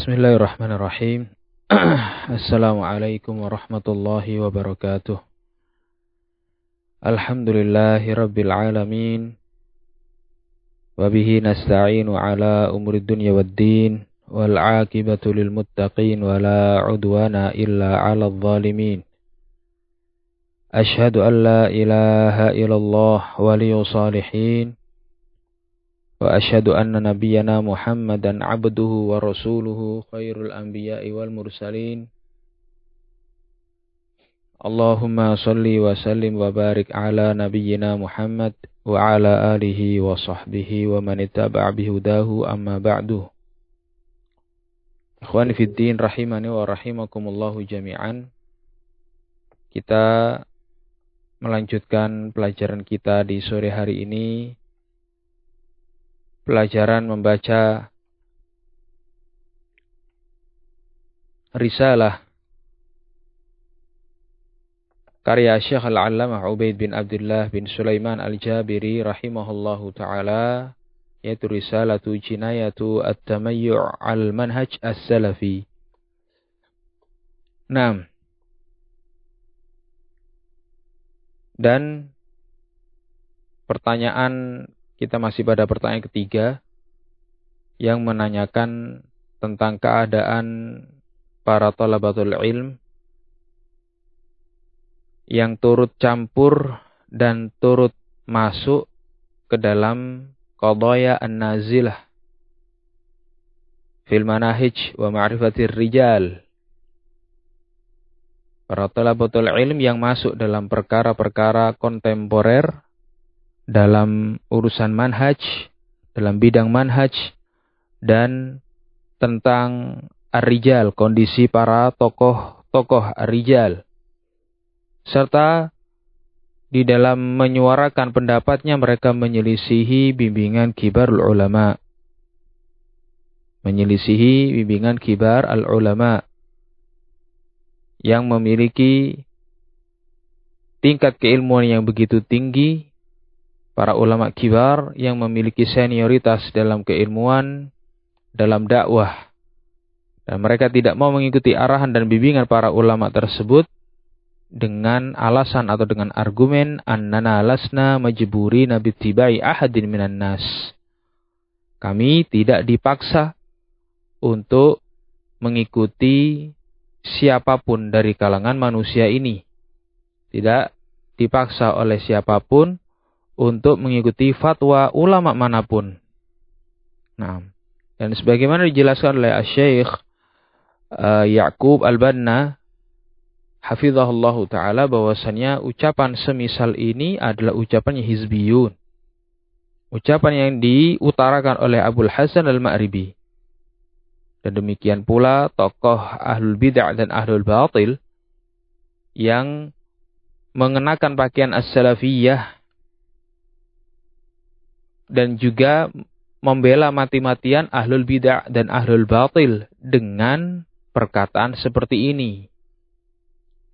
Bismillahirrahmanirrahim. Assalamualaikum warahmatullahi wabarakatuh. Alhamdulillahi rabbil alamin. Wabihi nasta'inu ala umuri dunya waddin. Wal aqibatu lil muttaqin. Wala udwana illa ala zalimin. Ashhadu an la ilaha illallah waliyu salihin. Wa ashhadu anna nabiyyana Muhammadan abduhu wa rasuluhu khairul anbiya'i wal mursalin. Allahumma salli wa sallim wa barik ala nabiyyina Muhammad wa ala alihi wa sahbihi wa man ittaba'a bihudahu amma ba'du. Ikhwani fid din rahimani wa rahimakumullahu jami'an. Kita melanjutkan pelajaran kita di sore hari ini. Pelajaran membaca risalah karya Syekh Al-Allamah Ubaid bin Abdullah bin Sulaiman Al-Jabiri rahimahullahu ta'ala, yaitu risalatu jinayatu at-tamayyu' al-manhaj as-salafi. 6. Dan pertanyaan, kita masih pada pertanyaan ketiga yang menanyakan tentang keadaan para thalabatul ilm yang turut campur dan turut masuk ke dalam qadaya an-nazilah fil manahij wa ma'rifatir rijal. Para thalabatul ilm yang masuk dalam perkara-perkara kontemporer dalam urusan manhaj, dalam bidang manhaj, dan tentang ar-rijal, kondisi para tokoh ar-rijal. Serta di dalam menyuarakan pendapatnya mereka menyelisihi bimbingan kibarul ulama. Menyelisihi bimbingan kibar al-ulama yang memiliki tingkat keilmuan yang begitu tinggi. Para ulama kibar yang memiliki senioritas dalam keilmuan, dalam dakwah. Dan mereka tidak mau mengikuti arahan dan bimbingan para ulama tersebut dengan alasan atau dengan argumen annana lasna majburina bittibai ahadin minan nas. Kami tidak dipaksa untuk mengikuti siapapun dari kalangan manusia ini. Tidak dipaksa oleh siapapun untuk mengikuti fatwa ulama manapun. Nah, dan sebagaimana dijelaskan oleh Syekh Ya'qub Al-Banna hafizahullahu ta'ala, bahwasannya ucapan semisal ini adalah ucapannya hizbiyun. Ucapan yang diutarakan oleh Abul Hasan Al-Ma'ribi. Dan demikian pula tokoh ahlul bid'ah dan ahlul batil yang mengenakan pakaian as-salafiyah dan juga membela mati-matian ahlul bid'ah dan ahlul batil dengan perkataan seperti ini.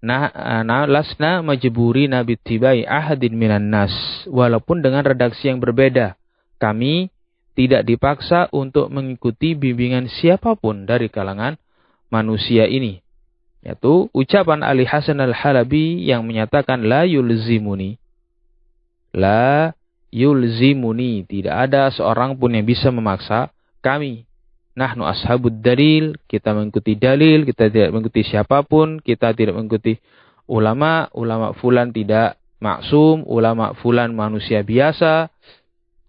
Lasna majburina bittibai ahadin minan nas. Walaupun dengan redaksi yang berbeda. Kami tidak dipaksa untuk mengikuti bimbingan siapapun dari kalangan manusia ini. Yaitu ucapan Ali Hasan Al-Halabi yang menyatakan la yulzimuni. La yulzimuni, tidak ada seorang pun yang bisa memaksa kami. Nahnu ashabud dalil, kita mengikuti dalil, kita tidak mengikuti siapapun, kita tidak mengikuti ulama fulan tidak maksum, ulama fulan manusia biasa,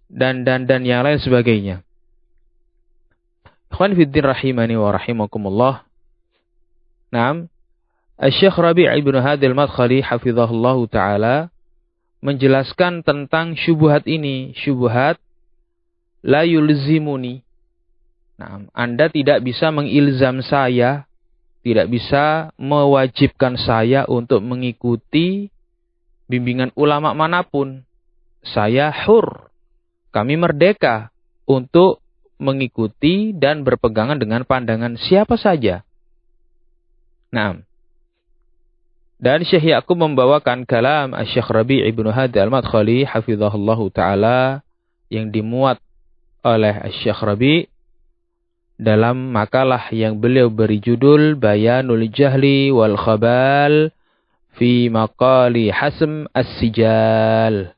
dan yang lain sebagainya. Ikhwan fiddin rahimani wa rahimakumullah. Naam, Syekh Rabi' ibn Hadi al-Madkhali hafizahullahu ta'ala menjelaskan tentang syubhat ini. Syubhat la yulzimuni. Nah, Anda tidak bisa mengilzam saya, tidak bisa mewajibkan saya untuk mengikuti bimbingan ulama manapun. Saya hur. Kami merdeka untuk mengikuti dan berpegangan dengan pandangan siapa saja. Nah, dan Syekh Ya'qub membawakan kalam Syekh Rabi' ibn Hadi al-Madkhali hafizahullahu ta'ala yang dimuat oleh Syekh Rabi' dalam makalah yang beliau beri judul Bayanul Jahli wal Khabal fi Maqali Hasm As-Sijal.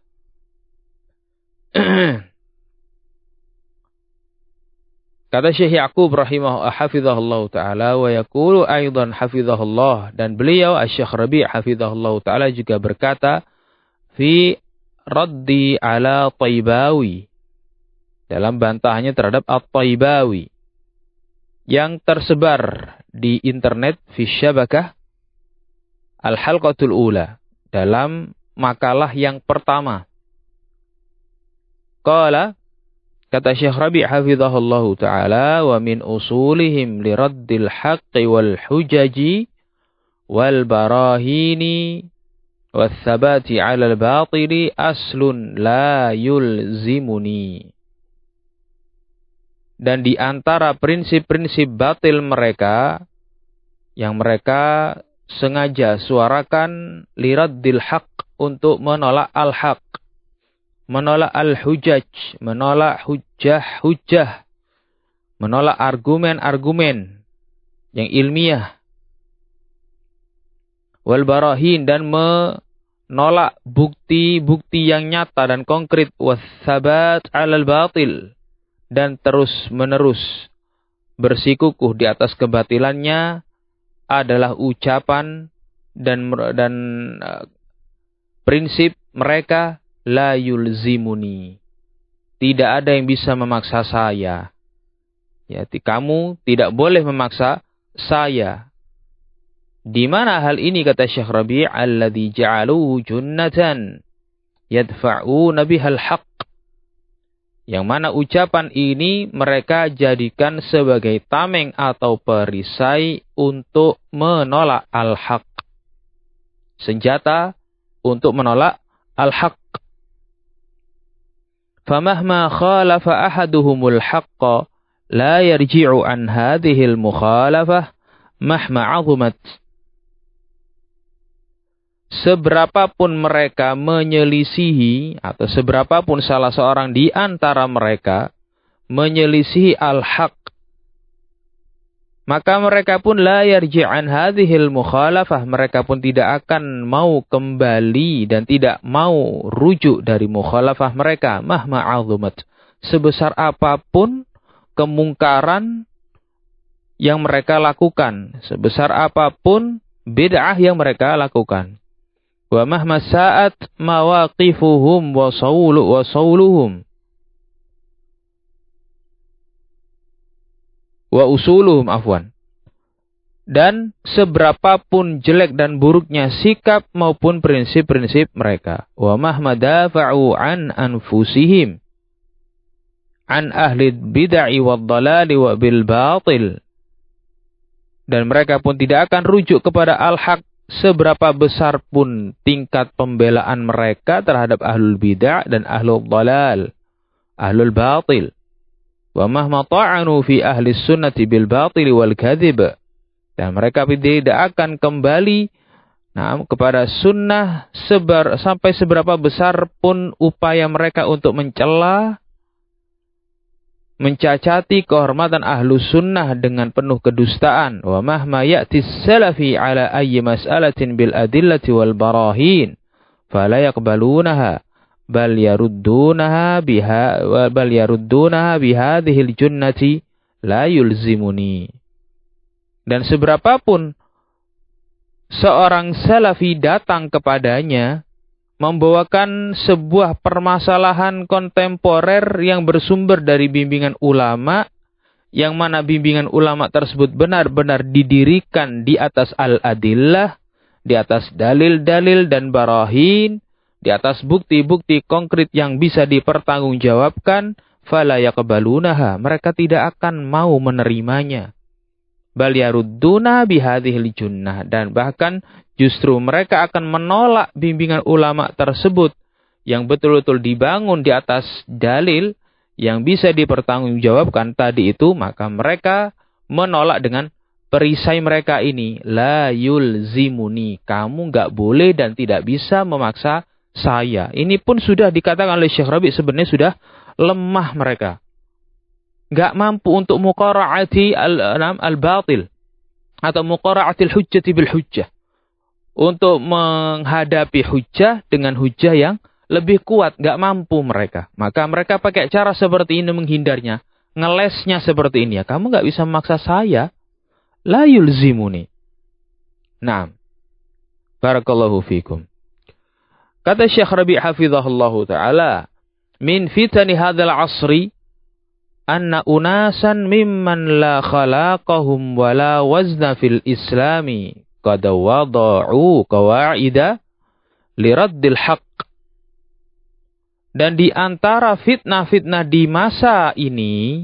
Kata Syekh Ya'qub hafizahullah ta'ala wa yaqulu aidan hafizahullah, dan beliau Syekh Rabi' hafizahullah ta'ala juga berkata fi raddi ala Taibawi, dalam bantahannya terhadap At-Taibawi yang tersebar di internet fi syabakah al-halqatul ula, dalam makalah yang pertama. Qala, kata Syekh Rabi' hafizahullahu ta'ala, wa min usulihim li raddil haqqi wal hujaji wal barahini wal thabati ala al batili aslun la yulzimuni. Dan di antara prinsip-prinsip batil mereka, yang mereka sengaja suarakan li raddil haqq, untuk menolak al-haq, menolak al-hujaj, menolak hujah-hujah, menolak argumen-argumen yang ilmiah, wal barahin, dan menolak bukti-bukti yang nyata dan konkret, wassabat 'alal batil, dan terus-menerus bersikukuh di atas kebatilannya, adalah ucapan dan prinsip mereka. La yulzimuni, tidak ada yang bisa memaksa saya. Ya, kamu tidak boleh memaksa saya. Di mana hal ini, kata Syekh Rabi', alladzi ja'aluhu junnatan yadfa'una bihal haqq, yang mana ucapan ini mereka jadikan sebagai tameng atau perisai untuk menolak al-haq, senjata untuk menolak al-haq. Famahma khalafa ahaduhumul haqqa la yarji'u an hadhil mukhalafah mahma 'azumat. Seberapapun mereka menyelisihi, atau seberapapun salah seorang di antara mereka menyelisihi al-haq, maka mereka pun la yarji'an hadhil mukhalafah, mereka pun tidak akan mau kembali dan tidak mau rujuk dari mukhalafah mereka, mahma 'azumat, sebesar apapun kemungkaran yang mereka lakukan, sebesar apapun bid'ah yang mereka lakukan. Wa mahma sa'at mawaqifuhum wa sawluhum wa usuluhum, afwan. Dan seberapapun jelek dan buruknya sikap maupun prinsip-prinsip mereka. Wa mahma dafa'u an anfusihim an ahli bid'ah wad dhalali wa bil batil. Dan mereka pun tidak akan rujuk kepada al-haq, seberapa besar pun tingkat pembelaan mereka terhadap ahlul bid'ah dan ahlul dhalal, ahlul batil. Wa mahma ta'anu fi ahli sunnati bil batil wal kadhib, dan mereka tidak akan kembali kepada sunnah sampai seberapa besar pun upaya mereka untuk mencela, mencacati kehormatan ahlu sunnah dengan penuh kedustaan. Wa mahma ya'ti salafi ala ayyi mas'alatin bil adillati wal barahin fala yaqbalunaha bal yaruddunaha bihadhil junnati la yulzimuni. Dan seberapapun seorang salafi datang kepadanya membawakan sebuah permasalahan kontemporer yang bersumber dari bimbingan ulama, yang mana bimbingan ulama tersebut benar-benar didirikan di atas al-adillah, di atas dalil-dalil dan barahin, di atas bukti-bukti konkret yang bisa dipertanggungjawabkan, fala yaqbalunaha, mereka tidak akan mau menerimanya. Bal yarudduna bihadhil junnah, dan bahkan justru mereka akan menolak bimbingan ulama tersebut yang betul-betul dibangun di atas dalil yang bisa dipertanggungjawabkan tadi itu, maka mereka menolak dengan perisai mereka ini, la yulzimuni, kamu enggak boleh dan tidak bisa memaksa saya. Ini pun sudah dikatakan oleh Syekh Rabi' sebenarnya sudah lemah mereka. nggak mampu untuk muqara'ati al-batil atau muqara'atil hujjati bil hujjah, untuk menghadapi hujjah dengan hujjah yang lebih kuat, nggak mampu mereka. Maka mereka pakai cara seperti ini menghindarnya, ngelesnya seperti ini. Ya, kamu nggak bisa memaksa saya. La yulzimuni. Nah, barakallahu fikum. Kata Syekh Rabi' hafizahullahu ta'ala, min fitani hadzal asri anna unasan mimman la khalaqahum wa la wazna fil islami qad wada'u qawa'ida liraddil haqq. Dan di antara fitnah-fitnah di masa ini,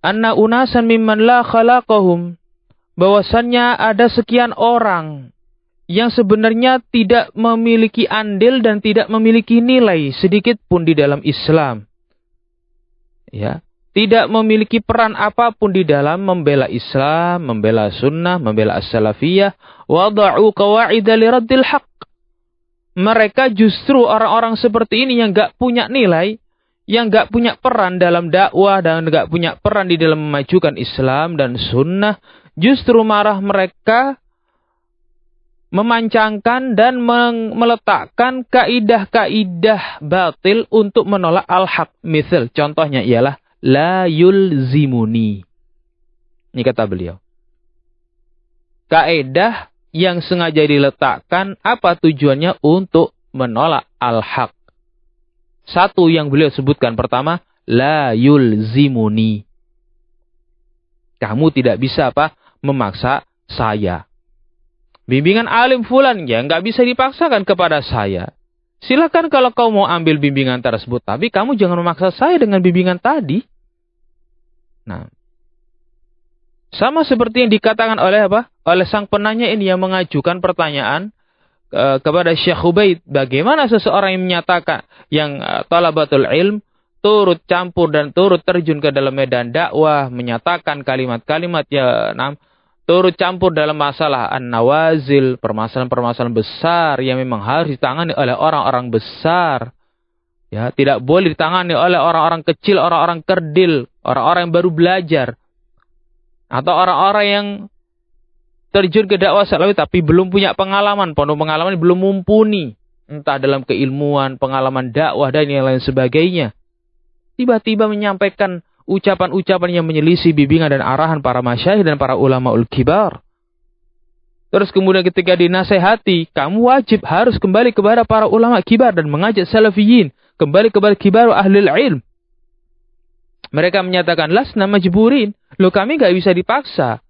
anna unasan mimman la khalaqahum, bahwasannya ada sekian orang yang sebenarnya tidak memiliki andil dan tidak memiliki nilai sedikit pun di dalam Islam. Ya, tidak memiliki peran apapun di dalam membela Islam, membela sunnah, membela as-salafiyah, wada'u qawa'ida liraddil haqq. Mereka justru orang-orang seperti ini yang gak punya nilai, yang gak punya peran dalam dakwah dan gak punya peran di dalam memajukan Islam dan sunnah, justru marah mereka memancangkan dan meletakkan kaidah-kaidah batil untuk menolak al-haq. Misal, contohnya ialah la yulzimuni. Ini kata beliau. Kaidah yang sengaja diletakkan, apa tujuannya? Untuk menolak al-haq. Satu yang beliau sebutkan pertama, la yulzimuni. Kamu tidak bisa apa? Memaksa saya. Bimbingan alim fulan, ya nggak bisa dipaksakan kepada saya. Silakan kalau kau mau ambil bimbingan tersebut, tapi kamu jangan memaksa saya dengan bimbingan tadi. Nah, sama seperti yang dikatakan oleh apa? Oleh sang penanya ini yang mengajukan pertanyaan kepada Syekh Ubaid. Bagaimana seseorang yang menyatakan, yang talabatul ilm, turut campur dan turut terjun ke dalam medan dakwah, menyatakan kalimat-kalimat turut campur dalam masalah an-nawazil, permasalahan-permasalahan besar yang memang harus ditangani oleh orang-orang besar. Ya, tidak boleh ditangani oleh orang-orang kecil, orang-orang kerdil, orang-orang yang baru belajar. Atau orang-orang yang terjun ke dakwah salafi tapi belum punya pengalaman, penuh pengalaman belum mumpuni. Entah dalam keilmuan, pengalaman dakwah dan yang lain sebagainya. Tiba-tiba menyampaikan ucapan-ucapan yang menyelisih bimbingan dan arahan para masyayikh dan para ulamaul kibar. Terus kemudian ketika dinasehati, kamu wajib harus kembali kepada para ulama kibar dan mengajak salafiyin, kembali kepada kibar ahlul ilm. Mereka menyatakan, lasna majburin. Loh, kami gak bisa dipaksa.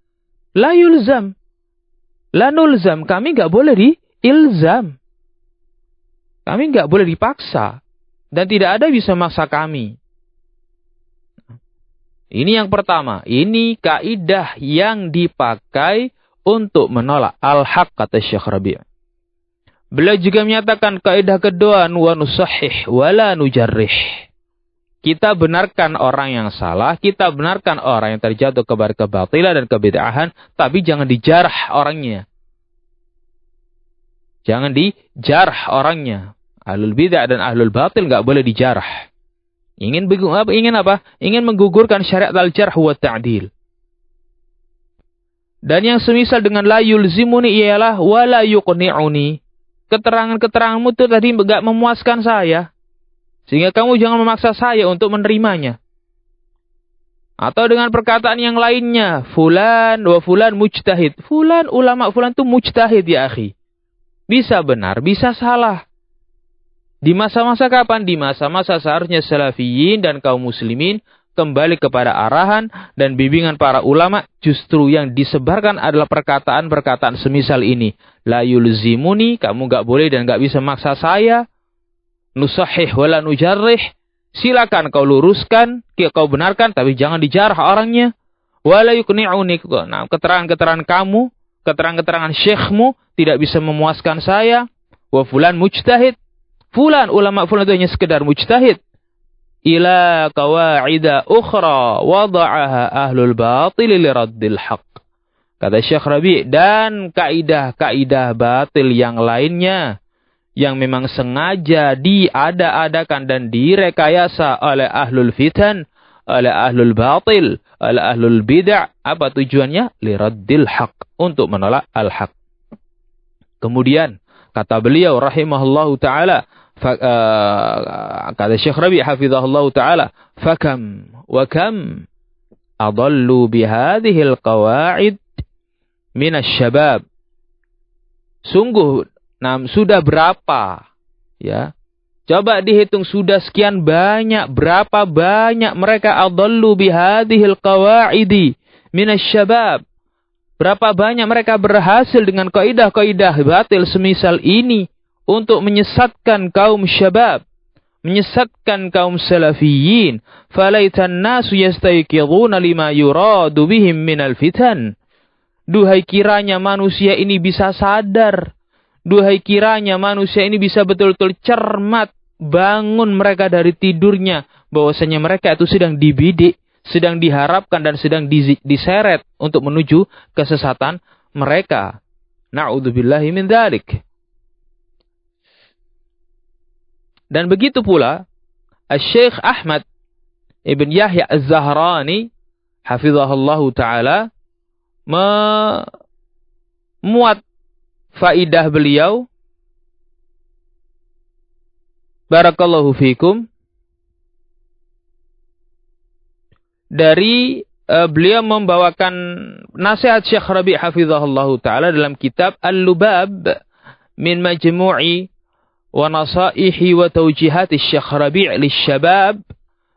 La yulzam. La nulzam. Kami gak boleh diilzam. Kami gak boleh dipaksa. Dan tidak ada bisa maksa kami. Ini yang pertama. Ini kaidah yang dipakai untuk menolak al-haq, kata Syekh Rabi'. Beliau juga menyatakan kaidah kedua, wa nusahih wa la nujarrih. Kita benarkan orang yang salah, kita benarkan orang yang terjatuh kepada kebatilan dan kebid'ahan, tapi jangan dijarah orangnya. Jangan dijarah orangnya. Ahlul bid'ah dan ahlul batil nggak boleh dijarah. Ingin apa? Ingin menggugurkan syariat al-jarh wa ta'dil. Dan yang semisal dengan la yulzimuni ialah wa la yuqni'uni. Keterangan-keteranganmu itu tadi enggak memuaskan saya. Sehingga kamu jangan memaksa saya untuk menerimanya. Atau dengan perkataan yang lainnya, fulan wa fulan mujtahid. Fulan, ulama fulan itu mujtahid ya akhi. Bisa benar, bisa salah. Di masa-masa kapan? Di masa-masa seharusnya salafiyin dan kaum muslimin kembali kepada arahan dan bimbingan para ulama. Justru yang disebarkan adalah perkataan-perkataan semisal ini. La yulzimuni, kamu gak boleh dan gak bisa maksa saya. Nusahih wala nujarrih, silakan kau luruskan, kau benarkan, tapi jangan dijarah orangnya. Wala yuqni'uni, nah, keterangan-keterangan kamu, keterangan-keterangan syekhmu tidak bisa memuaskan saya. Wa fulan mujtahid, fulan ulama fulan itu hanya sekedar mujtahid. Ila qawaida ukhra wada'aha ahlul batil liraddil haqq. Kata Syekh Rabi', dan kaidah-kaidah batil yang lainnya yang memang sengaja diada-adakan dan direkayasa oleh ahlul fitan, oleh ahlul batil, oleh ahlul bid'ah. Apa tujuannya? Liraddil haq, untuk menolak al-haq. Kemudian kata beliau rahimahullahu taala, kata Syekh Rabi' hafizahullahu taala, fakam wa kam adallu bihadhil qawaid minasy-syabab. Sungguh, sudah berapa, ya? Coba dihitung, sudah sekian banyak, berapa banyak mereka adallu bihadhil qawaidi minasy-syabab. Berapa banyak mereka berhasil dengan kaidah-kaidah batil semisal ini untuk menyesatkan kaum syabab, menyesatkan kaum salafiyin. Falaitan nasu yastayqidhuna lima yuradu bihim minal fitan. Duhai kiranya manusia ini bisa sadar. Duhai kiranya manusia ini bisa betul-betul cermat, bangun mereka dari tidurnya, bahwasanya mereka itu sedang dibidik, sedang diharapkan dan sedang diseret untuk menuju kesesatan mereka. Na'udzubillahi min dzalik. Dan begitu pula Syekh Ahmad Ibn Yahya Az-Zahrani hafizahullahu taala memuat faidah beliau, barakallahu fikum, dari beliau membawakan nasihat Syekh Rabi' hafizahullahu taala dalam kitab Al-Lubab min Majmu'i wa Nasaihi wa Tawjihati Syekh Rabi' lisyabab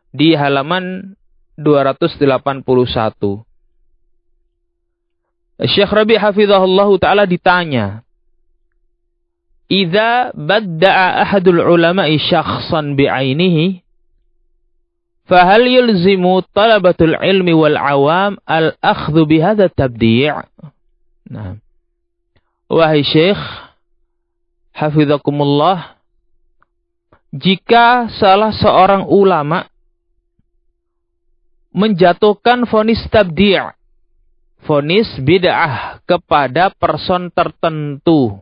di halaman 281. Syekh Rabi' hafizahullahu taala ditanya, "Idza badda'a ahadul ulama'i syakhsan bi'ainihi fahal yulzimu talabatul ilmi wal awam al-akhdhu bihadha tabdi'?" Nah, wahai Syekh hafizakumullah, jika salah seorang ulama menjatuhkan vonis tabdi', vonis bid'ah kepada person tertentu,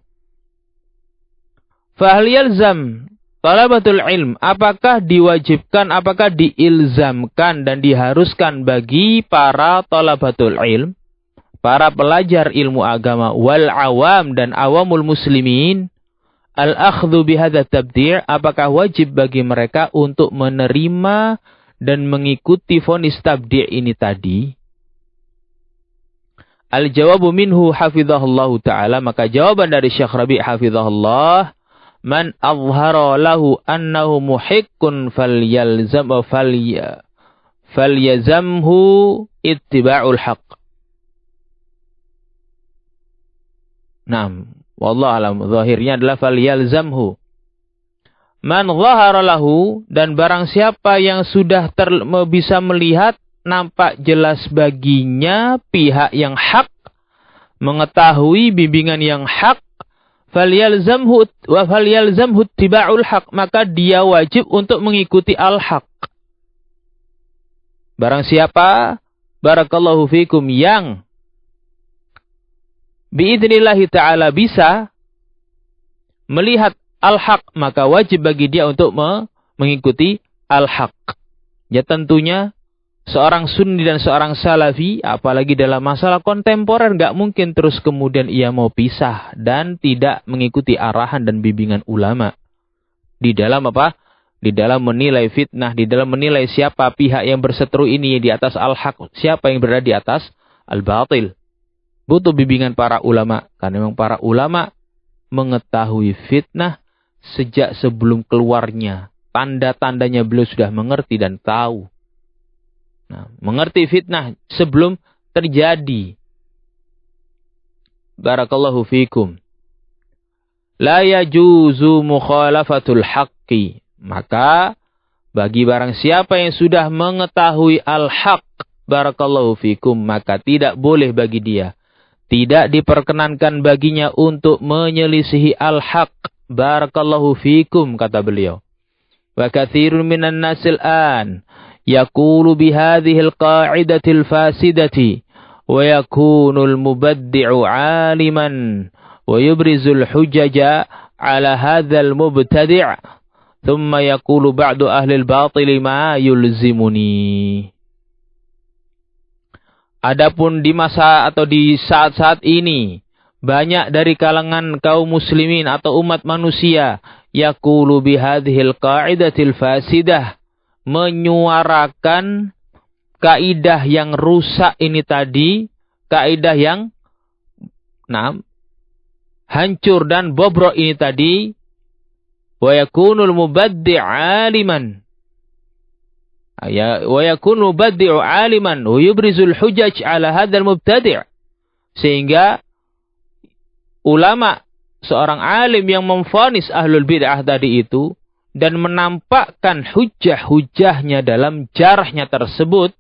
fahal yalzam talabatul ilm, apakah diwajibkan, apakah diilzamkan dan diharuskan bagi para talabatul ilm, para pelajar ilmu agama, wal awam dan awamul muslimin, al-akhdhu bihadza tabdi', apakah wajib bagi mereka untuk menerima dan mengikuti vonis tabdi' ini tadi? Al-jawabu minhu hafizahullahu ta'ala, maka jawaban dari Syekh Rabi' hafizahullah, man azhara lahu annahu muhiqqun falyazamhu ittiba'ul haqq. Naam, wallahu alam, zahirnya adalah falyalzamhu. Man zahara lahu, dan barang siapa yang sudah bisa melihat, nampak jelas baginya pihak yang hak, mengetahui bimbingan yang hak, falyalzamhu ittiba'ul haq, maka dia wajib untuk mengikuti al-haq. Barang siapa, barakallahu fikum, yang biidnillahi ta'ala bisa melihat al-haq, maka wajib bagi dia untuk mengikuti al-haq. Ya tentunya seorang sunni dan seorang salafi, apalagi dalam masalah kontemporer, gak mungkin terus kemudian ia mau pisah dan tidak mengikuti arahan dan bimbingan ulama. Di dalam apa? Di dalam menilai fitnah, di dalam menilai siapa pihak yang berseteru ini di atas al-haq, siapa yang berada di atas al-batil. Butuh bimbingan para ulama, karena memang para ulama mengetahui fitnah sejak sebelum keluarnya. Tanda-tandanya beliau sudah mengerti dan tahu. Nah, mengerti fitnah sebelum terjadi. Barakallahu fikum. La yajuzu mukhalafatul haqqi. Maka bagi barang siapa yang sudah mengetahui al-haq, barakallahu fikum, maka tidak boleh bagi dia, tidak diperkenankan baginya untuk menyelisihi al-haq. Barakallahu fikum, kata beliau. Wa katsirun minan nasil an yaqulu bihadhil qa'idatil fasidati wa yakunul mubaddi'u 'aliman wa yubrizul hujaja ala hadzal mubtadi', thumma yaqulu ba'du ahli al-batil ma yulzimuni. Adapun di masa atau di saat-saat ini, banyak dari kalangan kaum muslimin atau umat manusia yaqulu bihadhil qa'idatil fasidah, menyuarakan kaidah yang rusak ini tadi, kaidah yang hancur dan bobrok ini tadi, wa yakunul mubaddi' 'aliman. Wa yakunu mubaddi'u 'aliman wa yubrizul hujaj 'ala hadzal mubtadi'. Sehingga ulama, seorang alim yang memvonis ahlul bid'ah tadi itu dan menampakkan hujah-hujahnya dalam jarahnya tersebut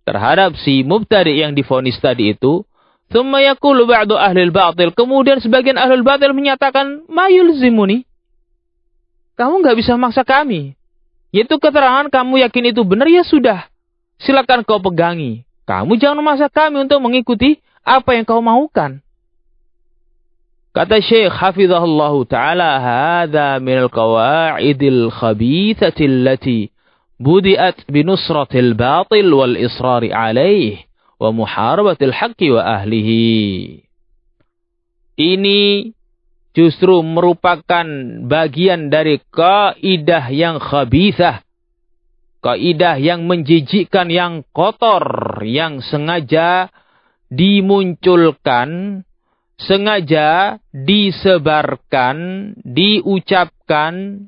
terhadap si mubtadi' yang divonis tadi itu, thumma yaqulu ba'du ahlil batil, kemudian sebagian ahlul batil menyatakan ma yulzimuni, kamu enggak bisa maksa kami. Yaitu keterangan kamu yakin itu benar, ya sudah, silakan kau pegangi. Kamu jangan memaksa kami untuk mengikuti apa yang kau maukan. Kata Syekh hafizahullahu ta'ala, hadza minal qawa'idil khabithati allati budi'at binusratil batil wal israri alaih wa muharabatil haqqi wa ahlihi. Ini justru merupakan bagian dari kaidah yang khabithah, kaidah yang menjijikkan, yang kotor, yang sengaja dimunculkan, sengaja disebarkan, diucapkan,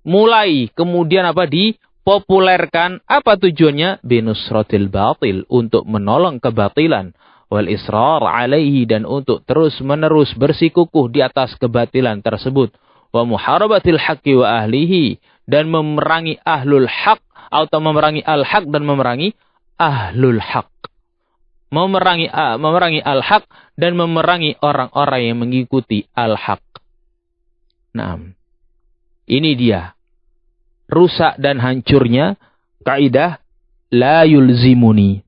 mulai kemudian dipopulerkan. Apa tujuannya? Binusratil batil, untuk menolong kebatilan, wal israr alaihi, dan untuk terus-menerus bersikukuh di atas kebatilan tersebut, wa muharabatil haqqi wa ahlihi, dan memerangi ahlul haq, atau memerangi al-haq dan memerangi ahlul haq. Memerangi al-haq dan memerangi orang-orang yang mengikuti al-haq. Nah, ini dia rusak dan hancurnya kaidah la yulzimuni.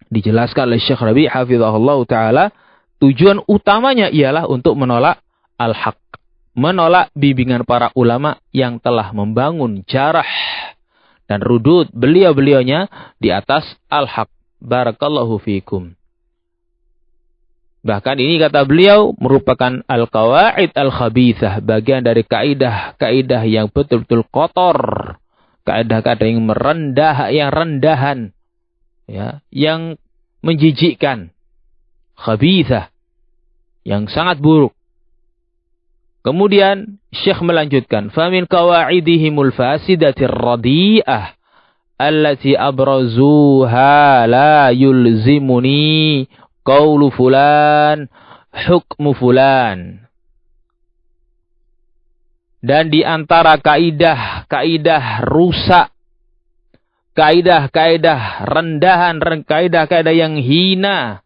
Dijelaskan oleh Syekh Rabi' hafizahullah ta'ala, tujuan utamanya ialah untuk menolak al-haq, menolak bimbingan para ulama yang telah membangun jarah dan rudud beliau-beliaunya di atas al-haq. Barakallahu fikum. Bahkan ini kata beliau merupakan al-qawaid al-khabithah, bagian dari kaidah-kaidah yang betul-betul kotor, kaidah-kaidah yang merendah, yang rendahan, ya, yang menjijikkan, khabithah, yang sangat buruk. Kemudian Syekh melanjutkan, famin qawaidihimul fasidatir radi'ah allati abrazuha la yulzimuni qaulu fulan hukmu fulan. Dan di antara kaidah-kaidah rusak, kaidah-kaidah rendahan, kaidah-kaidah yang hina,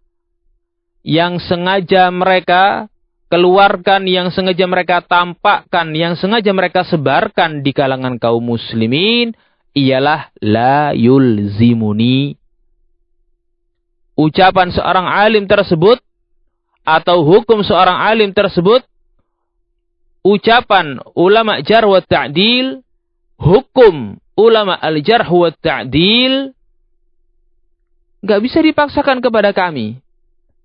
yang sengaja mereka keluarkan, yang sengaja mereka tampakkan, yang sengaja mereka sebarkan di kalangan kaum muslimin, ialah la yulzimuni. Ucapan seorang alim tersebut atau hukum seorang alim tersebut, ucapan ulama jarh wa ta'dil, hukum ulama al-jarh wa ta'dil, nggak bisa dipaksakan kepada kami,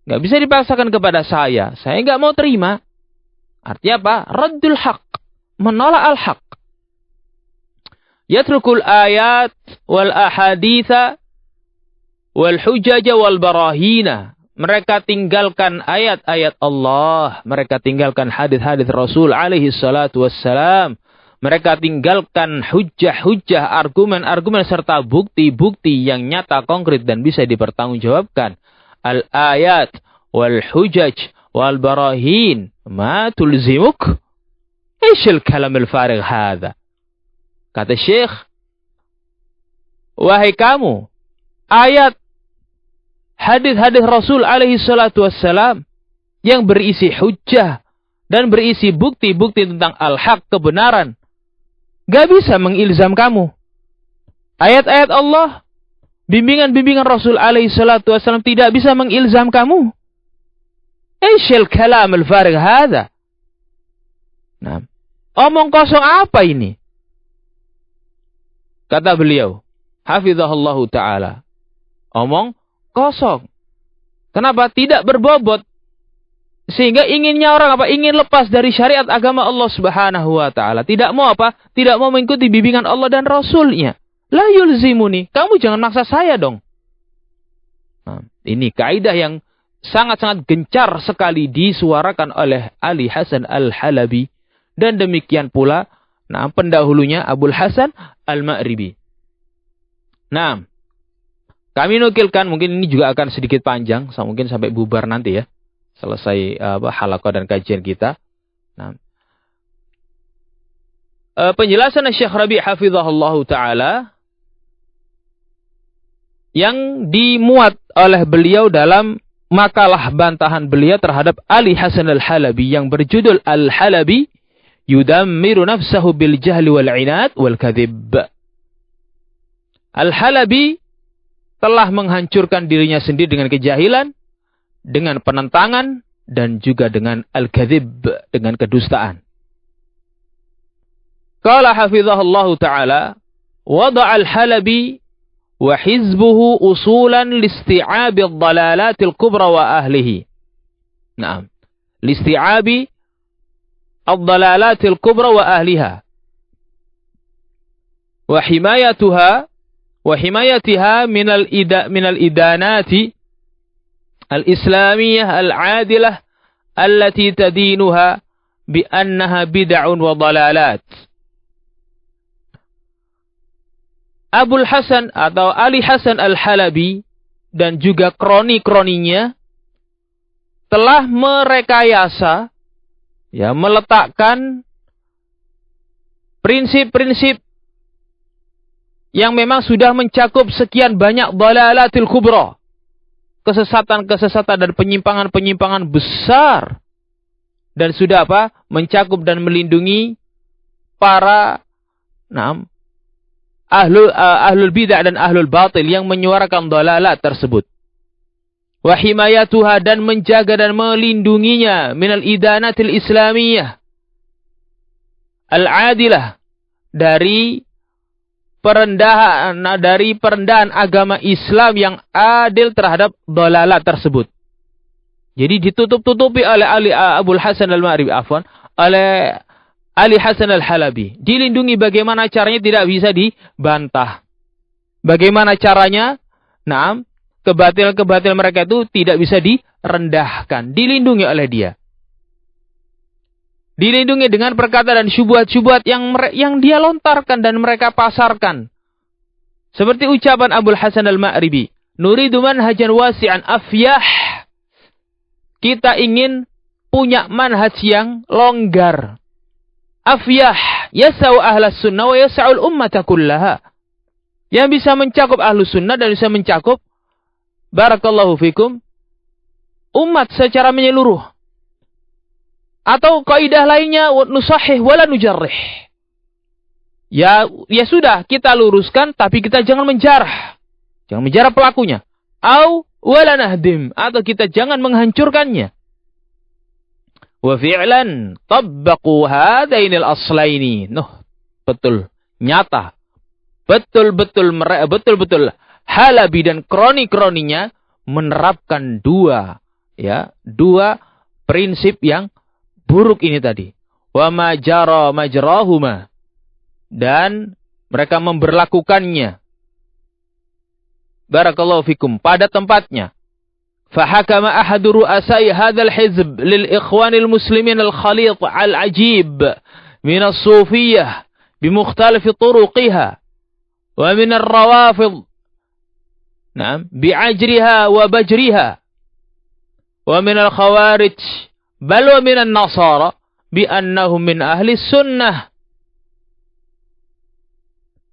nggak bisa dipaksakan kepada saya nggak mau terima. Artinya apa? Raddul haq, menolak al-haq. Yatrukul ayat wal ahaditha wal hujaja wal barahina. Mereka tinggalkan ayat-ayat Allah, mereka tinggalkan hadis-hadis Rasul alaihi salatu wassalam, mereka tinggalkan hujjah-hujjah, argumen-argumen serta bukti-bukti yang nyata, konkret dan bisa dipertanggungjawabkan. Al-ayat wal hujaj wal barahin ma tulzimuk. Ishil kalam al-farig hadha. Kata Syekh, wahai kamu, ayat hadis-hadis Rasul alaihi salatu wassalam yang berisi hujjah dan berisi bukti-bukti tentang al-haq, kebenaran, gak bisa mengilzam kamu. Ayat-ayat Allah, bimbingan-bimbingan Rasul alaihi salatu wassalam tidak bisa mengilzam kamu. Ishil kalam al-farig hadha. Nah, omong kosong apa ini? Kata beliau, hafizahullahu ta'ala, omong kosong. Kenapa? Tidak berbobot. Sehingga inginnya orang apa? Ingin lepas dari syariat agama Allah Subhanahu wa ta'ala. Tidak mau apa? Tidak mau mengikuti bimbingan Allah dan Rasulnya. La yulzimuni. Kamu jangan maksa saya dong. Nah, ini kaidah yang sangat-sangat gencar sekali disuarakan oleh Ali Hasan Al-Halabi. Dan demikian pula pendahulunya Abul Hasan Al-Ma'ribi. Nah, kami nukilkan, mungkin ini juga akan sedikit panjang, mungkin sampai bubar nanti ya. Selesai halaqah dan kajian kita. Nah, penjelasan Syekh Rabi' hafizahullahu ta'ala yang dimuat oleh beliau dalam makalah bantahan beliau terhadap Ali Hasan Al-Halabi yang berjudul Al-Halabi Yudammiru nafsahu bil jahli wal inad wal kadhib. Al-Halabi telah menghancurkan dirinya sendiri dengan kejahilan, dengan penentangan, dan juga dengan al-kadhib, dengan kedustaan. Qala hafizahullahu ta'ala, wada'a al-Halabi wa hizbuhu usulan listi'abi ad-dalalatil kubra wa ahlihi. Naam. Listi'abi ad-dalalatil kubra wa ahliha. Wa himayatiha min al-idanati al-islamiyah al-adilah allati tadinuha bi annaha bid'un wa dalalat. Abul Hasan atau Ali Hasan Al-Halabi dan juga kroni-kroninya telah merekayasa, ya, meletakkan prinsip-prinsip yang memang sudah mencakup sekian banyak dalalatil kubra, kesesatan-kesesatan dan penyimpangan-penyimpangan besar, dan sudah apa? Mencakup dan melindungi para ahlul bid'ah dan ahlul batil yang menyuarakan dalalat tersebut. Wa himayatuha, dan menjaga dan melindunginya minal idanatil islamiyah al-adilah, dari perendahan agama Islam yang adil terhadap dalalat tersebut. Jadi ditutup-tutupi oleh Abul Hasan Al-Ma'ribi, oleh Ali Hasan Al-Halabi. Dilindungi bagaimana caranya tidak bisa dibantah. Bagaimana caranya? Kebatilan-kebatilan mereka itu tidak bisa direndahkan. Dilindungi oleh dia. Dilindungi dengan perkataan dan syubhat-syubhat yang dia lontarkan dan mereka pasarkan. Seperti ucapan Abul Hasan Al-Ma'ribi, nuridu manhajan wasi'an afyah. Kita ingin punya manhaj yang longgar. Afyah, yasau ahlas sunnah wa yasa'ul ummata kullaha. Yang bisa mencakup ahlus sunnah dan bisa mencakup, barakallahu fikum, umat secara menyeluruh. Atau kaidah lainnya, nusahih wala nujarrih. Ya sudah, kita luruskan, tapi kita jangan menjarah. Jangan menjarah pelakunya. Au wala nahdim, atau kita jangan menghancurkannya. Wa fi'lan tabbaqu hadainil aslaini. Betul, nyata. Betul-betul Halabi dan kroni-kroninya menerapkan dua prinsip yang buruk ini tadi. Wa ma jara majrahuma, dan mereka memberlakukannya, barakallahu fikum, pada tempatnya. فحكم أحد رؤساء هذا الحزب للإخوان المسلمين الخليط العجيب من الصوفية بمختلف طرقها ومن الروافض بعجرها وبجرها ومن الخوارج بل ومن النصارى بأنهم من أهل السنة.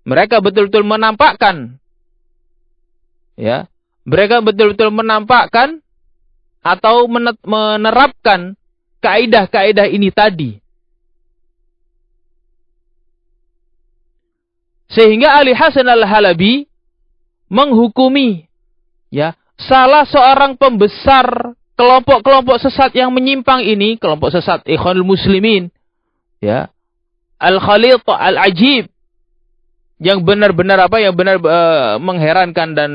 Mereka betul-betul menampakkan, ya, mereka betul-betul menampakkan atau menerapkan kaidah-kaidah ini tadi. Sehingga Ali Hasan Al-Halabi menghukumi, ya, salah seorang pembesar kelompok-kelompok sesat yang menyimpang ini, kelompok sesat Ikhwanul Muslimin, Ya. Al-khalit al-ajib. Yang benar-benar mengherankan dan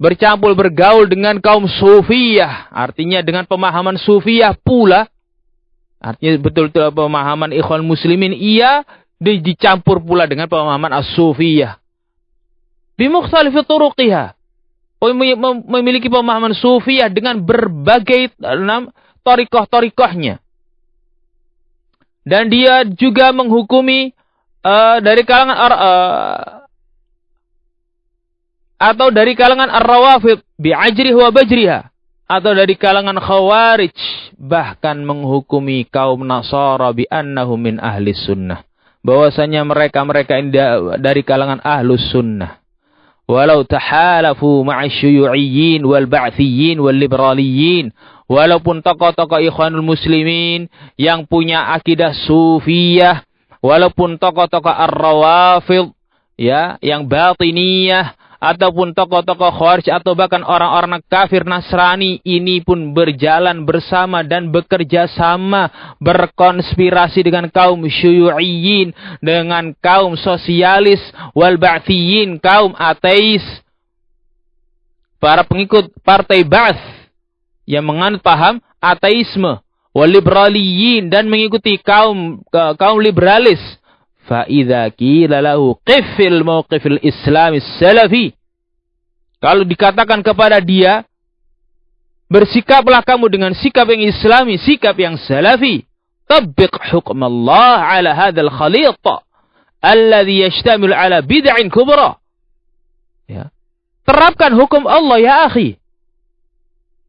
bercampur bergaul dengan kaum sufiyah. Artinya dengan pemahaman sufiyah pula. Artinya betul-betul pemahaman ikhwan muslimin iya dicampur pula dengan pemahaman as-sufiyah. Bimukhtalifi turuqiha. Memiliki pemahaman sufiyah dengan berbagai torikoh-torikohnya. Dan dia juga menghukumi dari kalangan atau dari kalangan ar-rawafid bi'ajrihi wa bajriha, atau dari kalangan khawarij bahkan menghukumi kaum Nasara bi annahum min ahli sunnah, bahwasanya mereka ini dari kalangan ahlus sunnah. Walau tahalafu ma'asyuyu'iyyin wal ba'thiyyin wal liberaliyyin, walaupun tokoh-tokoh ikhwanul muslimin yang punya akidah sufiyah, walaupun tokoh-tokoh ar-rawafid ya yang batiniyah, ataupun tokoh-tokoh khawarij atau bahkan orang-orang kafir Nasrani ini pun berjalan bersama dan bekerja sama, berkonspirasi dengan kaum syuyu'iyyin, dengan kaum sosialis, wal ba'thiyyin, kaum ateis, para pengikut partai Ba'ats yang menganut paham ateisme, wal liberaliyyin, dan mengikuti kaum liberalis. Fa'idha qila lahu qifil mawqifil islami salafi. Kalau dikatakan kepada dia, bersikaplah kamu dengan sikap yang islami, sikap yang salafi. Tabbiq hukm Allah ala hadzal khalit alladhi yashtamilu ala bid'in kubra. Ya. Terapkan hukum Allah ya akhi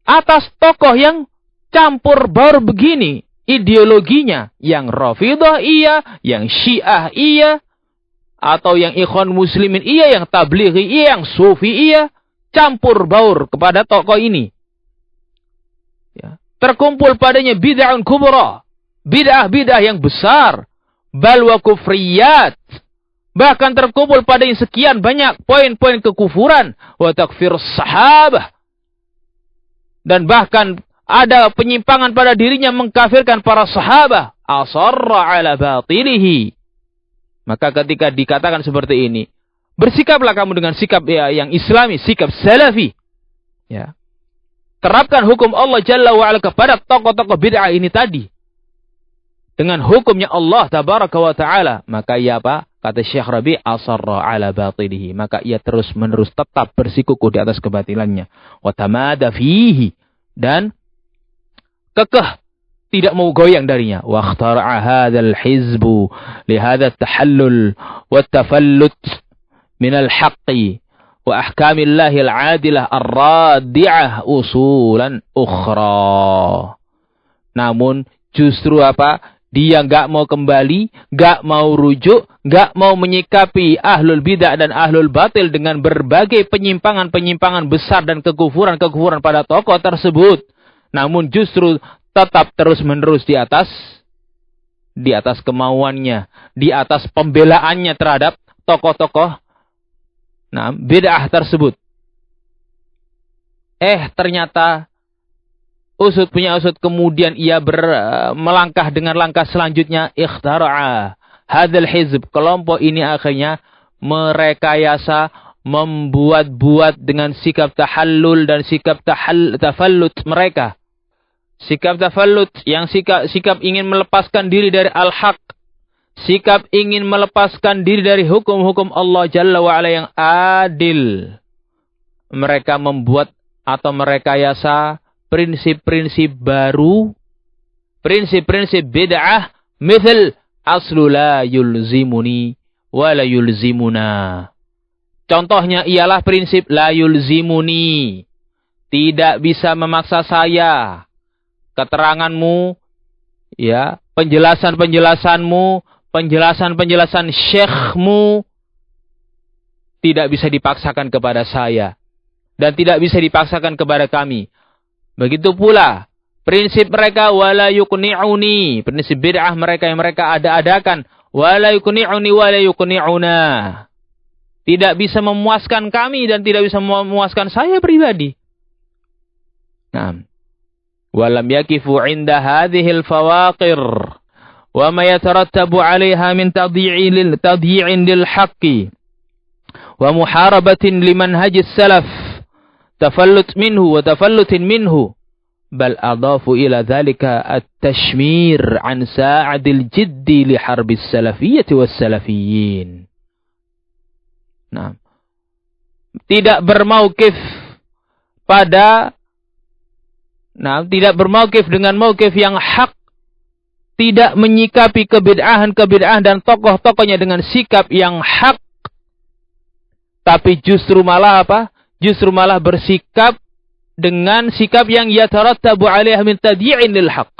atas tokoh yang campur baur begini. Ideologinya yang Rafidah iya, yang Syiah iya, atau yang Ikhwan Muslimin iya, yang Tablighi iya, yang Sufi iya, campur baur kepada tokoh ini. Ya. Terkumpul padanya bid'ah kubra, bid'ah yang besar, bal wa kufriyat, bahkan terkumpul padanya sekian banyak poin-poin kekufuran, wa takfir sahabah, dan bahkan ada penyimpangan pada dirinya mengkafirkan para sahabat. Asarra ala batilihi. Maka ketika dikatakan seperti ini, bersikaplah kamu dengan sikap yang islami, sikap salafi. Ya. Terapkan hukum Allah Jalla wa'ala kepada tokoh-tokoh bid'ah ini tadi. Dengan hukumnya Allah Tabaraka wa ta'ala. Maka ia apa? Kata Syekh Rabi, asarra ala batilihi. Maka ia terus-menerus tetap bersikukuh di atas kebatilannya. Wa tamada fihi. Dan kekeh, tidak mau goyang darinya. Wa ikhtara'a hadzal hizbu li hadzal tahallul wa tafallut min al-haqqi wa ahkamillahi al-'adilah ar-radi'ah usulan ukhra. Namun justru apa? Dia enggak mau kembali, enggak mau rujuk, enggak mau menyikapi ahlul bidah dan ahlul batil dengan berbagai penyimpangan-penyimpangan besar dan kekufuran-kekufuran pada tokoh tersebut. Namun justru tetap terus-menerus di atas kemauannya, di atas pembelaannya terhadap tokoh-tokoh bid'ah tersebut. Ternyata usut punya usut, kemudian ia melangkah dengan langkah selanjutnya, ikhtara'a hadzal hizb, kelompok ini akhirnya merekayasa, membuat-buat dengan sikap tahallul dan sikap tafallut mereka. Sikap tafallut yang sikap ingin melepaskan diri dari al-haq, sikap ingin melepaskan diri dari hukum-hukum Allah Jalla wa'ala yang adil. Mereka membuat atau merekayasa prinsip-prinsip baru, prinsip-prinsip bid'ah, misal aslu la yulzimuni wa la yulzimuna. Contohnya ialah prinsip la yulzimuni, tidak bisa memaksa saya. Keteranganmu, ya, penjelasan-penjelasanmu, penjelasan-penjelasan syekhmu tidak bisa dipaksakan kepada saya dan tidak bisa dipaksakan kepada kami. Begitu pula prinsip mereka wala yuqni'uni, prinsip bid'ah mereka yang mereka ada-adakan, wala yuqni'uni wala yuqni'una. Tidak bisa memuaskan kami dan tidak bisa memuaskan saya pribadi. Nah, ولم يكفوا عند هذه الفواقر وما يترتب عليها من تضييع للحق ومحاربة لمنهج السلف تفلت منه بل أضافوا إلى ذلك التشمير عن ساعد الجد لحرب السلفية والسلفيين. Nah, tidak bermauqif dengan mauqif yang hak, tidak menyikapi kebid'ahan dan tokoh-tokohnya dengan sikap yang hak, tapi justru malah bersikap dengan sikap yang yatarattabu alaiha min tadyi'in lil haq.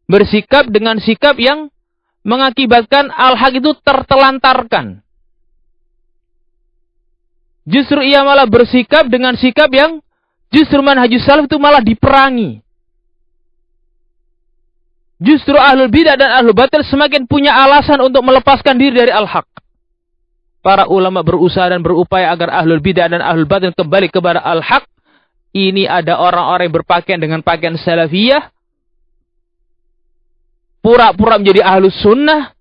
Bersikap dengan sikap yang mengakibatkan al-haq itu tertelantarkan. Justru ia malah bersikap dengan sikap yang justru manhajus salaf itu malah diperangi. Justru ahlul bidah dan ahlul batil semakin punya alasan untuk melepaskan diri dari al-haq. Para ulama berusaha dan berupaya agar ahlul bidah dan ahlul batil kembali kepada al-haq. Ini ada orang-orang yang berpakaian dengan pakaian salafiyah, pura-pura menjadi ahlus sunnah,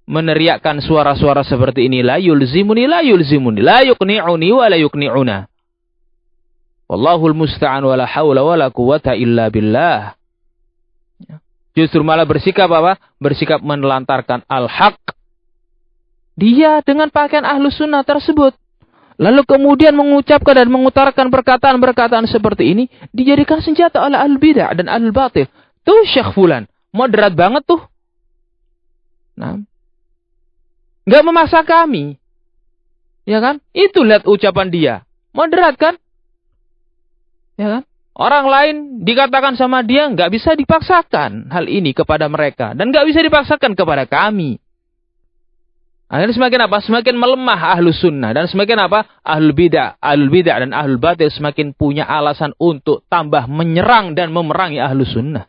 meneriakkan suara-suara seperti ini, la yulzimuni, la yuqni'uni wa la yuqni'una. Wallahul musta'an wa la hawla wa la quwata illa billah. Justru malah bersikap apa? Bersikap menelantarkan al-haq. Dia dengan pakaian ahlus sunnah tersebut. Lalu kemudian mengucapkan dan mengutarakan perkataan-perkataan seperti ini, dijadikan senjata oleh ahlul bidah dan ahlul batil. Tuh Syekh Fulan, moderat banget tuh. Nah, nggak memaksa kami. Ya kan? Itu lihat ucapan dia. Moderat kan? Ya kan? Orang lain dikatakan sama dia, nggak bisa dipaksakan hal ini kepada mereka. Dan nggak bisa dipaksakan kepada kami. Akhirnya semakin apa? Semakin melemah ahlus sunnah. Dan semakin apa? Ahlul bidah dan ahlul batil semakin punya alasan untuk tambah menyerang dan memerangi ahlus sunnah.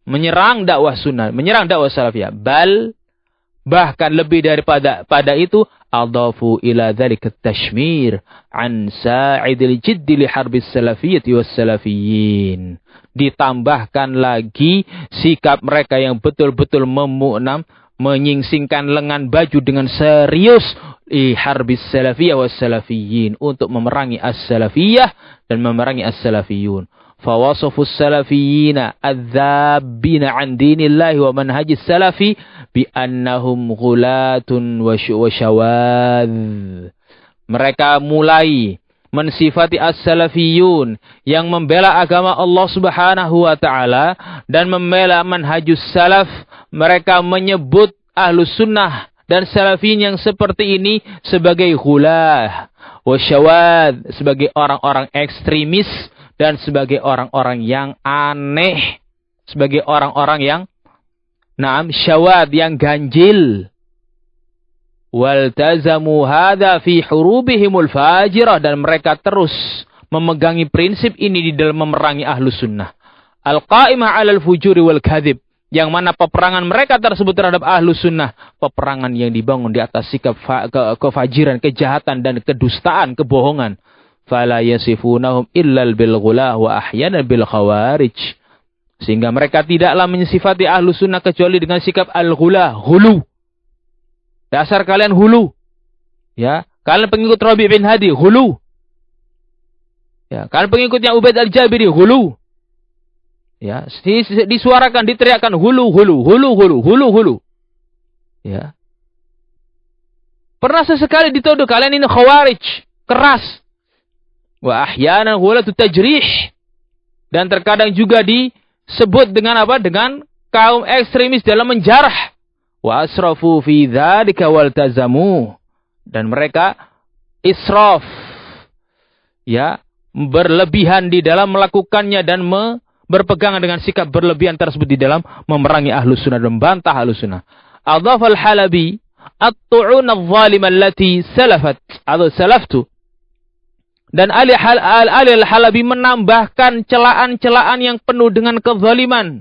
Menyerang dakwah sunnah. Menyerang dakwah salafiyah. Bahkan lebih daripada itu, adhafu ila dzalika tashmir an sa'idil jiddi li harbis salafiyyati was salafiyyin. Ditambahkan lagi sikap mereka yang betul-betul menyingsingkan lengan baju dengan serius harbis salafiyah was salafiyyin, untuk memerangi as-salafiyah dan memerangi as-salafiyun. Fawasafus salafiyyina adzabbina an dinillahi wa manhajis salafi bi annahum ghulatun wa syawadz. Mereka mulai mensifati as-salafiyun yang membela agama Allah Subhanahu wa taala dan membela manhajus salaf. Mereka menyebut ahlus sunnah dan salafin yang seperti ini sebagai ghulah wa syawad, sebagai orang-orang ekstremis dan sebagai orang-orang yang aneh, sebagai orang-orang yang syawad, yang ganjil. Waltazamu hadza fi hurubihimul fajirah, dan mereka terus memegangi prinsip ini di dalam memerangi ahlus sunnah. Al-qa'imah 'alal fujuri wal kadzib, yang mana peperangan mereka tersebut terhadap ahlus sunnah, peperangan yang dibangun di atas sikap kefajiran, kejahatan dan kedustaan, kebohongan. Fala yasifunahum illal bil ghulah wa ahyana bil khawarij. Sehingga mereka tidaklah mensifati ahlus sunnah kecuali dengan sikap al-ghulah, hulu. Dasar kalian hulu. Ya, kalian pengikut Rabi' bin Hadi, hulu. Ya, kalian pengikutnya Ubaid al-Jabiri, hulu. Ya, disuarakan, diteriakkan hulu. Ya. Pernah sesekali dituduh kalian ini khawarij, keras. Wa ahyanan ghulatut tajrih. Dan terkadang juga disebut dengan apa? Dengan kaum ekstremis dalam menjarah. Wa asrafu fi dzalika waltazamu. Dan mereka israf. Ya, berlebihan di dalam melakukannya dan berpegangan dengan sikap berlebihan tersebut di dalam memerangi ahlus sunnah dan membantah ahlus sunnah. Adhaf al-Halabi at-tu'un adh-dhalim allati salaftu. Dan Ali al-Halabi menambahkan celaan-celaan yang penuh dengan kezaliman.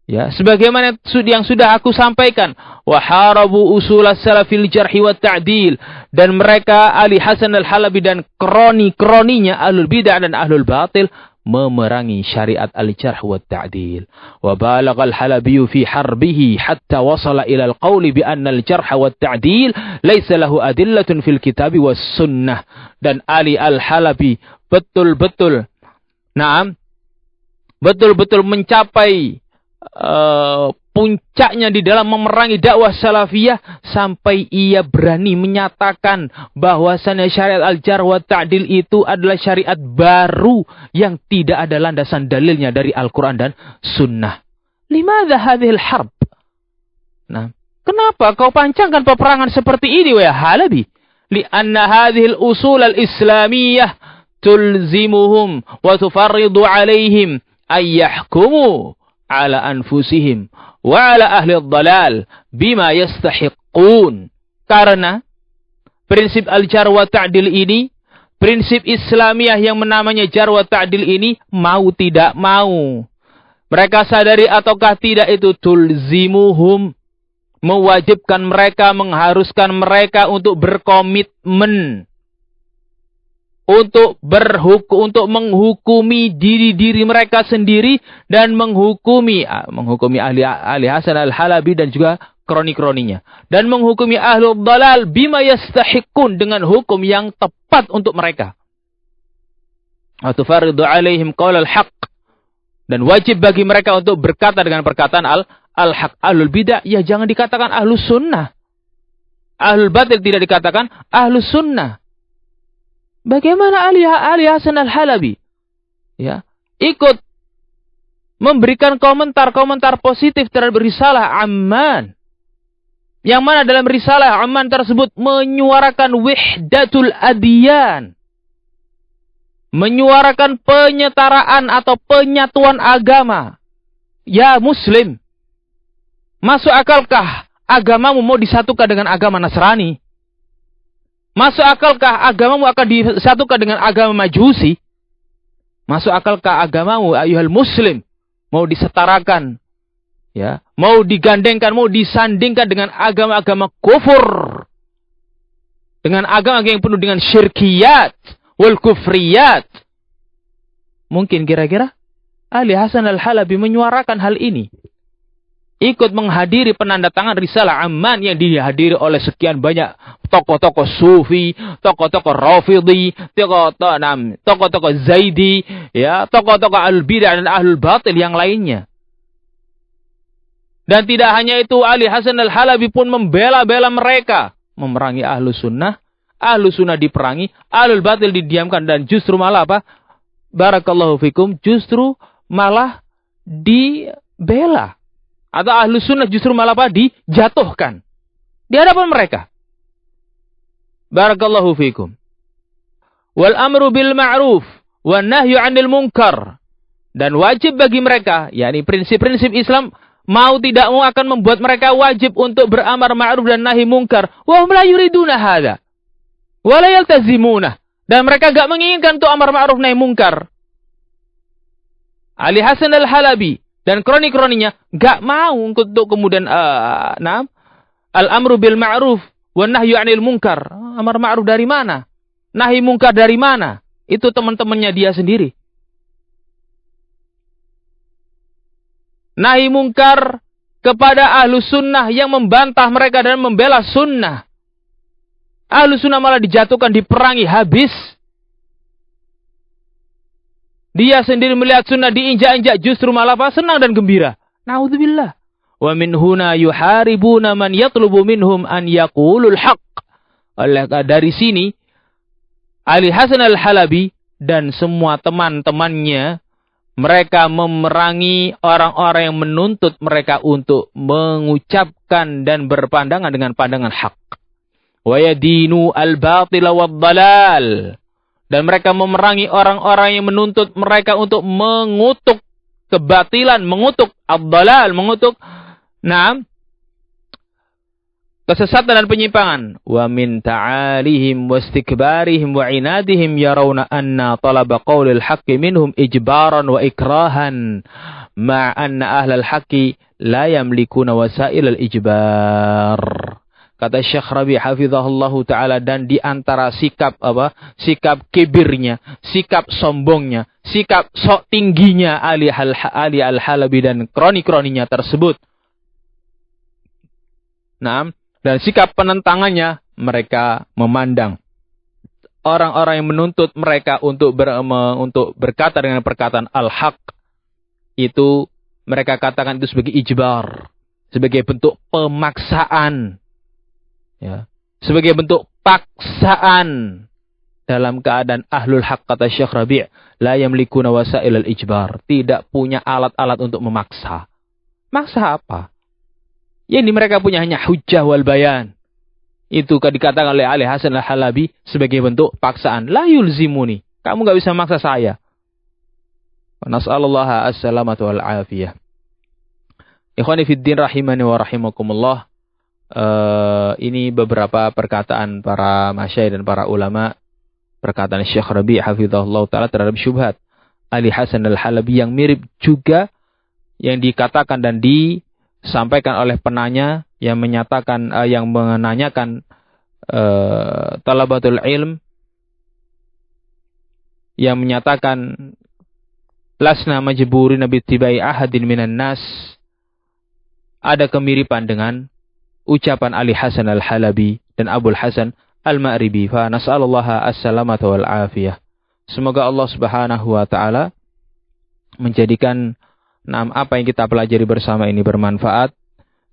Ya, sebagaimana yang sudah aku sampaikan, wa harabu usul as-salafil jarhi wa ta'dil, dan mereka Ali Hasan al-Halabi dan kroni-kroninya ahlul bidah dan ahlul batil memerangi syariat al-jarh wa ta'dil. Wa balagha al-Halabi fi harbihi hatta wasala ila al-qawli bi anna al-jarh wa ta'dil laysa lahu adillatun fil kitabi was sunnah. Dan Ali al-Halabi betul-betul mencapai puncaknya di dalam memerangi dakwah salafiyah sampai ia berani menyatakan bahwasannya syariat al-jarh wa ta'dil itu adalah syariat baru yang tidak ada landasan dalilnya dari Al-Quran dan Sunnah. Limadha hadhil harb? Nah, kenapa kau pancangkan peperangan seperti ini ya Halabi? Lianna hadhil usul al-islamiyah tulzimuhum wa tufarridu alaihim ayyahkumu ala anfusihim wa ala ahli ad-dalal bima yastahiqun. Karena prinsip al-jarh wa ta'dil ini, prinsip Islamiyah yang namanya jarh wa ta'dil ini, mau tidak mau, mereka sadari ataukah tidak, itu tulzimuhum, mewajibkan mereka, mengharuskan mereka untuk berkomitmen untuk menghukumi diri mereka sendiri dan menghukumi ahli Hasan al-Halabi dan juga kroni-kroninya, dan menghukumi ahlul dalal bima yastahiqun, dengan hukum yang tepat untuk mereka. Wa tufarridu alaihim qaul al-haq, dan wajib bagi mereka untuk berkata dengan perkataan al-haq. Ahlul bidah ya jangan dikatakan ahlus sunnah, ahlul batil tidak dikatakan ahlus sunnah. Bagaimana Ali Hasan al-Halabi ya ikut memberikan komentar-komentar positif terhadap risalah Amman, yang mana dalam risalah Amman tersebut menyuarakan wahdatul adyan, menyuarakan penyetaraan atau penyatuan agama. Ya Muslim, masuk akalkah agamamu mau disatukan dengan agama Nasrani? Masuk akalkah agamamu akan disatukan dengan agama Majusi? Masuk akalkah agamamu ayuhal muslim mau disetarakan, ya, mau digandengkan, mau disandingkan dengan agama-agama kufur, dengan agama yang penuh dengan syirkiyat wal kufriyat? Mungkin kira-kira Ali Hasan al-Halabi menyuarakan hal ini, ikut menghadiri penandatangan risalah Amman yang dihadiri oleh sekian banyak tokoh-tokoh Sufi, tokoh-tokoh Rafidhi, tokoh-tokoh Zaidi, ya, tokoh-tokoh al-bidah dan ahlul batil yang lainnya. Dan tidak hanya itu, Ali Hasan al-Halabi pun membela-bela mereka, memerangi ahlus sunnah diperangi, ahlul batil didiamkan, dan justru malah apa? Barakallahu fikum, justru malah dibela. Atau ahlus sunnah justru malah apa? Dijatuhkan di hadapan mereka. Barakallahu fikum. Wal amru bil ma'ruf wan nahyu 'anil munkar. Dan wajib bagi mereka, yakni prinsip-prinsip Islam mau tidak mau akan membuat mereka wajib untuk beramar ma'ruf dan nahi munkar. Wa hum la yuriduna hadza wa la yaltazimuna. Dan mereka enggak menginginkan untuk amar ma'ruf nahi munkar. Ali Hasan al-Halabi dan kroni-kroninya enggak mau untuk kemudian al-amru bil ma'ruf wan nahyu 'anil munkar. Amar ma'ruf dari mana? Nahi munkar dari mana? Itu teman-temannya dia sendiri. Nahi munkar kepada ahlu sunnah yang membantah mereka dan membela sunnah. Ahlu sunnah malah dijatuhkan, diperangi habis. Dia sendiri melihat sunnah diinjak-injak, justru malah senang dan gembira. Na'udzubillah. Wa min huna yuharibuna man yatlubu minhum an yaqulul haqq. Oleh dari sini, Ali Hasan al-Halabi dan semua teman-temannya, mereka memerangi orang-orang yang menuntut mereka untuk mengucapkan dan berpandangan dengan pandangan hak. Wa yadinu al-batila wad-dalal. Dan mereka memerangi orang-orang yang menuntut mereka untuk mengutuk kebatilan, mengutuk ad-dalal, mengutuk kesesatan dan penyimpangan. Wa min ta'alihim wa istikbarihim wa inadihim yarawna anna talaba qawlil haqqi minhum ijbaran wa ikrahan ma anna ahlal haqqi la yamlikuna wasailal ijbar. Kata Syekh Rabi' hafizahullahu taala, dan di antara sikap kibirnya, sikap sombongnya, sikap sok tingginya Ali Al-Halabi dan kroni-kroninya tersebut. Nah, dan sikap penentangannya, mereka memandang orang-orang yang menuntut mereka untuk berkata dengan perkataan al-haq, itu mereka katakan itu sebagai ijbar, sebagai bentuk pemaksaan. Ya, sebagai bentuk paksaan dalam keadaan ahlul haq, kata Syekh Rabi', la yamlikuna wasailal ijbar, tidak punya alat-alat untuk memaksa. Maksa apa? Ya, ini mereka punya hanya hujjah wal bayan. Itu dikatakan oleh Ali Hasan Al-Halabi sebagai bentuk paksaan. La yulzimuni, kamu enggak bisa maksa saya. Nas'alullaha as-salamatu wal afiyah. Ikhwani fid din rahimani wa rahimakumullah. Ini beberapa perkataan para masyayikh dan para ulama, perkataan Syekh Rabi' hafizahullah ta'ala terhadap syubhat Ali Hasan Al-Halabi yang mirip juga yang dikatakan dan disampaikan oleh penanya yang menyatakan yang menanyakan talabatul ilm, yang menyatakan lasna majburin bittibai ahadin minan nas. Ada kemiripan dengan ucapan Ali Hasan Al-Halabi dan Abul Hasan Al-Ma'ribi. Fa nas'alullaha as-salamata wal afiyah. Semoga Allah Subhanahu wa taala menjadikan apa yang kita pelajari bersama ini bermanfaat,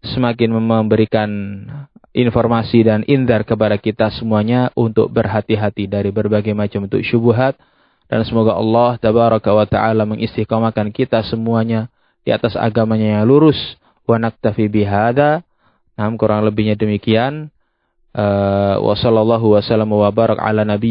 semakin memberikan informasi dan indar kepada kita semuanya untuk berhati-hati dari berbagai macam bentuk syubhat, dan semoga Allah tabaraka wa taala mengistiqamahkan kita semuanya di atas agamanya yang lurus. Wa naktafi bihadza. Kurang lebihnya demikian. Wa sallallahu wa sallam wa barak ala nabi